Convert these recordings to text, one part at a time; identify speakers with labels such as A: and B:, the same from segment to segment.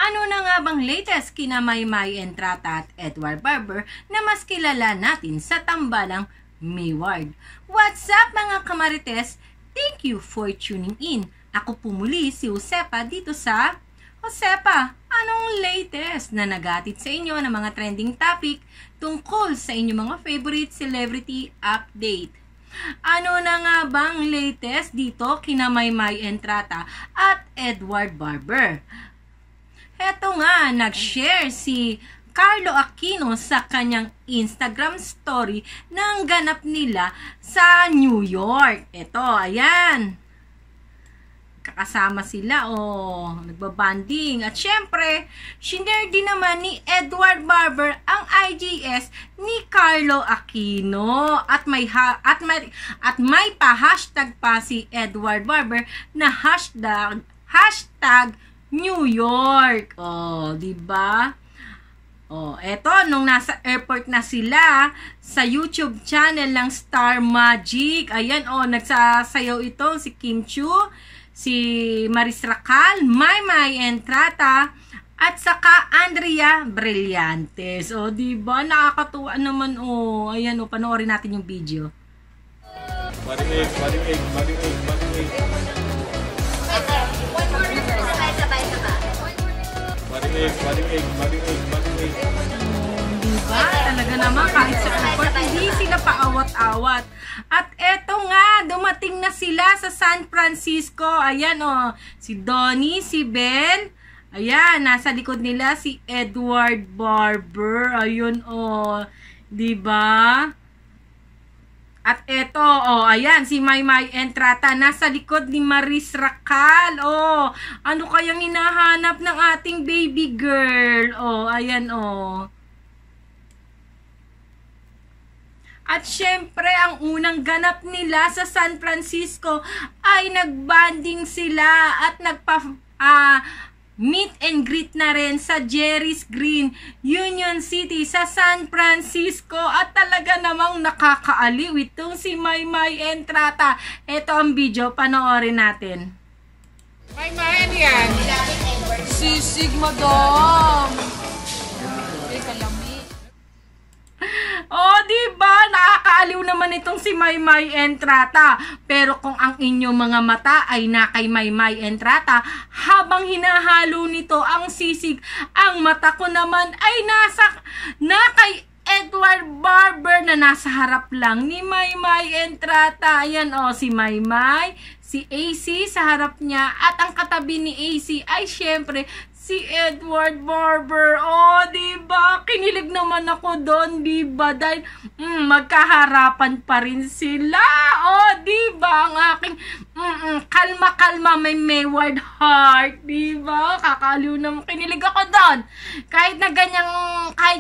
A: Ano na nga bang latest kina Maymay Entrata at Edward Barber na mas kilala natin sa tambalang Mayward? What's up mga kamarites? Thank you for tuning in. Ako po muli si Josepa dito sa Josepa, anong latest na nagatid sa inyo ng mga trending topic tungkol sa inyong mga favorite celebrity update? Ano na nga bang latest dito kina Maymay Entrata at Edward Barber? Heto nga, nag-share si Carlo Aquino sa kanyang Instagram story ng ganap nila sa New York. Ito, ayan. Kakasama sila, nagbabanding. At syempre, shinare din naman ni Edward Barber ang IGS ni Carlo Aquino. At may pa-hashtag pa si Edward Barber na hashtag New York. Diba? Eto, nung nasa airport na sila, sa YouTube channel ng Star Magic, ayan, nagsasayaw ito si Kim Chu, si Maris Racal, Maymay Entrata, at saka Andrea Brillantes. Diba? Nakakatuwa naman, ayan, panoorin natin yung video.
B: Marimig.
A: Diba? Talaga naman kahit sa airport, hindi sila paawat-awat. At eto nga, dumating na sila sa San Francisco. Ayan si Donnie, si Ben. Ayan, nasa likod nila si Edward Barber. Ayun diba? At eto, ayan, si Maymay Entrata nasa likod ni Maris Racal. Ano kayang hinahanap ng ating baby girl? Ayan, At syempre, ang unang ganap nila sa San Francisco ay nagbanding sila at meet and greet na rin sa Jerry's Green, Union City sa San Francisco. At talaga namang nakakaaliw itong si Maymay Entrata. Ito ang video, panoorin natin.
C: Maymay, ano yan? Sisig, madam. Kalami.
A: Diba? Nakakaaliw naman itong si Maymay Entrata. Pero kung ang inyong mga mata ay na kay Maymay Entrata, habang hinahalo nito ang sisig, ang mata ko naman ay na kay Edward Barber na nasa harap lang ni Maymay Entrata. Ayan si Maymay, si AC sa harap niya, at ang katabi ni AC ay syempre si Edward Barber. Diba? Kinilig naman ako doon, diba? Dahil magkaharapan pa rin sila. Diba? Ang aking kalma-kalma may Mayward heart. Diba? Kakaliw naman. Kinilig ako doon. Kahit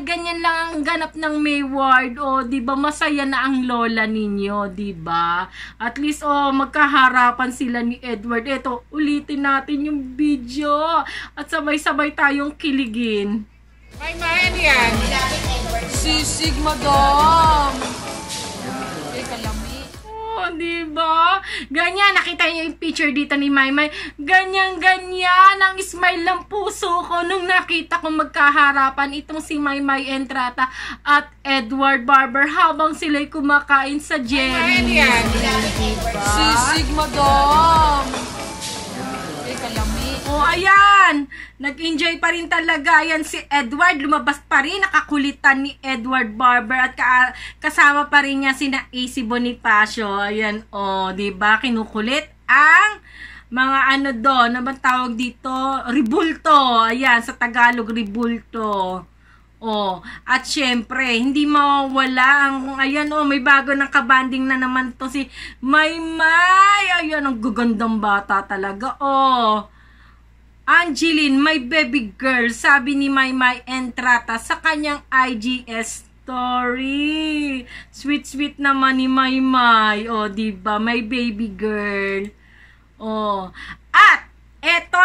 A: ganyan lang ang ganap ng Mayward. Diba? Masaya na ang lola ninyo. Diba? At least, magkaharapan sila ni Edward. Eto, ulitin natin yung video. At sabay-sabay tayong kiligin.
C: Maymay, ano yan? Sisig, madam. Kalami.
A: Diba? Ganyan, nakita niyo yung picture dito ni Maymay. Ganyan ang smile ng puso ko nung nakita ko magkaharapan itong si Maymay Entrata at Edward Barber habang sila'y kumakain sa Jerry.
C: Maymay, ano yan?
A: Diba?
C: Sisig, madam. Kalami.
A: Ayan, nag-enjoy pa rin talaga. Ayan si Edward, lumabas pa rin, nakakulitan ni Edward Barber at kasama pa rin niya sina AC Bonifacio. Ayan, diba, kinukulit ang mga doon, ano bang tawag dito? Ribulto. Ayan, sa Tagalog, ribulto. At syempre, hindi mawawala ang, ayan may bago ng kabanding na naman to si Maymay. Ayan, ang gagandang bata talaga. Angeline, my baby girl, sabi ni Maymay Entrata sa kanyang IGS story. Sweet naman ni Maymay. Diba? My baby girl. At eto,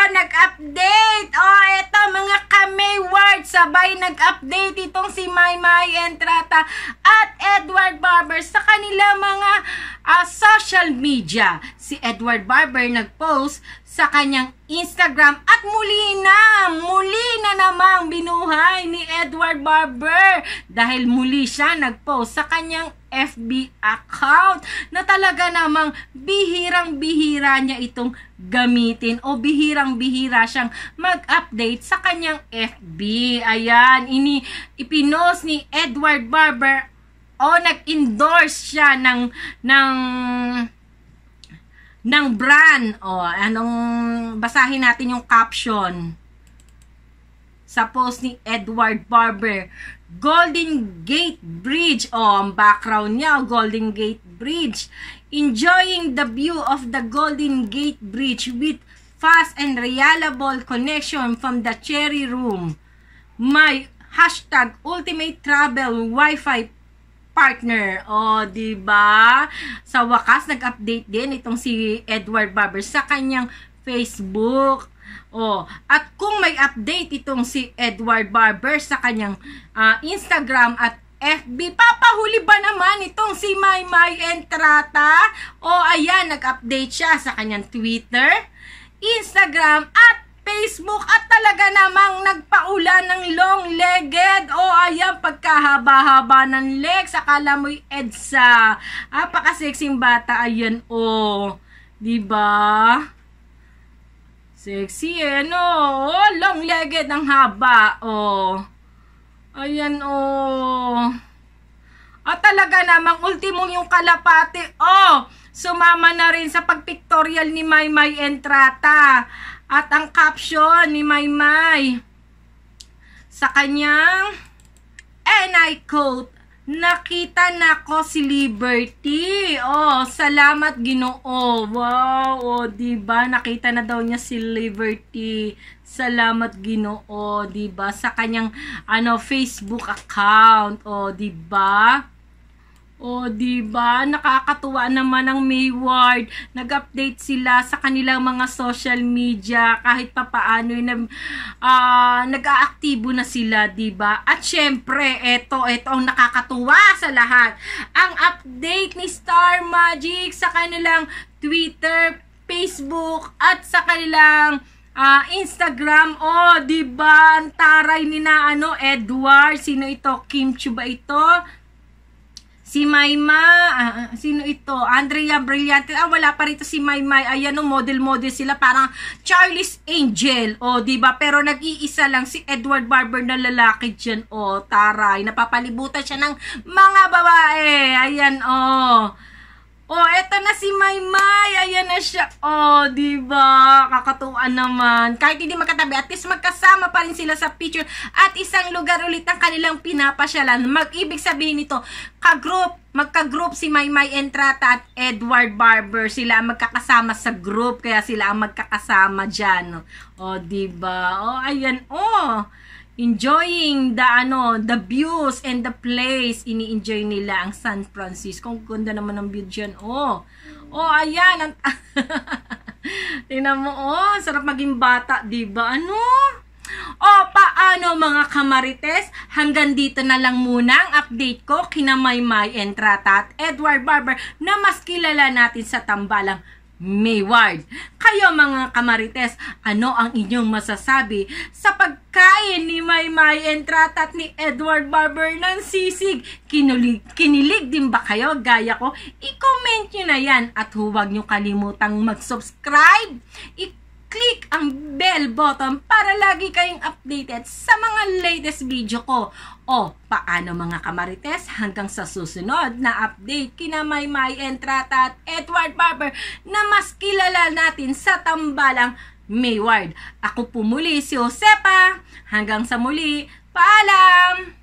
A: nag-update. Eto mga ka-Mayward, sabay nag-update itong si Maymay Entrata at Edward Barber sa kanila mga social media. Si Edward Barber nag-post sa kanyang Instagram at muli na namang binuhay ni Edward Barber dahil muli siya nagpost sa kanyang FB account na talaga namang bihirang-bihira niya itong gamitin o bihirang-bihira siyang mag-update sa kanyang FB. Ayan, ipinost ni Edward Barber o nag-endorse siya ng brand. O, basahin natin yung caption sa post ni Edward Barber. Golden Gate Bridge. O, ang background niya, Golden Gate Bridge. Enjoying the view of the Golden Gate Bridge with fast and reliable connection from the Cherry Room. My hashtag Ultimate Travel Wi-Fi partner. O, diba? Sa wakas, nag-update din itong si Edward Barber sa kanyang Facebook. O, at kung may update itong si Edward Barber sa kanyang Instagram at FB, papahuli ba naman itong si Maymay Entrata? O, ayan, nag-update siya sa kanyang Twitter, Instagram at Facebook at talaga namang nagpaula ng long-legged. O, ayan, pagkahaba-haba ng legs. Akala mo'y EDSA. Apaka-sexing bata. Ayan, o. Diba? Sexy, no? O, long-legged ang haba. O. Ayan, o. At talaga namang ultimo yung kalapati. O, sumama na rin sa pagpictorial ni Maymay Entrata. At ang caption ni Maymay sa kanyang, and I quote, nakita na ko si Liberty. Oh, salamat Ginoo. Wow, oh, diba? Nakita na daw niya si Liberty. Salamat Ginoo, diba? Sa kanyang Facebook account. Oh, diba? O, diba? Nakakatuwa naman ang Mayward. Nag-update sila sa kanilang mga social media. Kahit papaano, nag-aaktibo na sila, diba? At syempre, ito ang nakakatuwa sa lahat. Ang update ni Star Magic sa kanilang Twitter, Facebook, at sa kanilang Instagram. O, diba? Ang taray ni Edward. Sino ito? Kim Chu ba ito? Si Mayma, sino ito? Andrea Brillante. Wala pa rito si Maymay. Ayan, model sila, parang Charlie's Angel. O, diba? Pero nag-iisa lang si Edward Barber na lalaki dyan. O, taray. Napapalibutan siya ng mga babae. Ayan, o. O, eto na si Maymay. Ayan na siya. O, diba? Kakatuan naman. Kahit hindi magkatabi, at least magkasama pa rin sila sa picture. At isang lugar ulit ang kanilang pinapasyalan. Mag-ibig sabihin nito, magka-group si Maymay Entrata at Edward Barber. Sila ang magkakasama sa group, kaya sila ang magkakasama dyan. O, diba? O, ayan, o. Enjoying the views and the place. Ini-enjoy nila ang San Francisco. Ang ganda naman ng view dyan. Oh, ayan. Tingnan mo, sarap maging bata, diba? Paano mga kamarites? Hanggang dito na lang muna ang update ko kina Maymay Entrata at Edward Barber na mas kilala natin sa tambalang Mayward. Kayo mga kamarites, ano ang inyong masasabi sa pagkain ni Maymay Entrata at ni Edward Barber ng sisig? Kinilig din ba kayo gaya ko? I-comment nyo na yan at huwag nyo kalimutang mag-subscribe. I-click ang bell button para lagi kayong updated sa mga latest video ko. O, paano mga kamarites? Hanggang sa susunod na update kina Maymay Entrata at Edward Barber na mas kilala natin sa tambalang Mayward. Ako po muli si Josepa. Hanggang sa muli, paalam!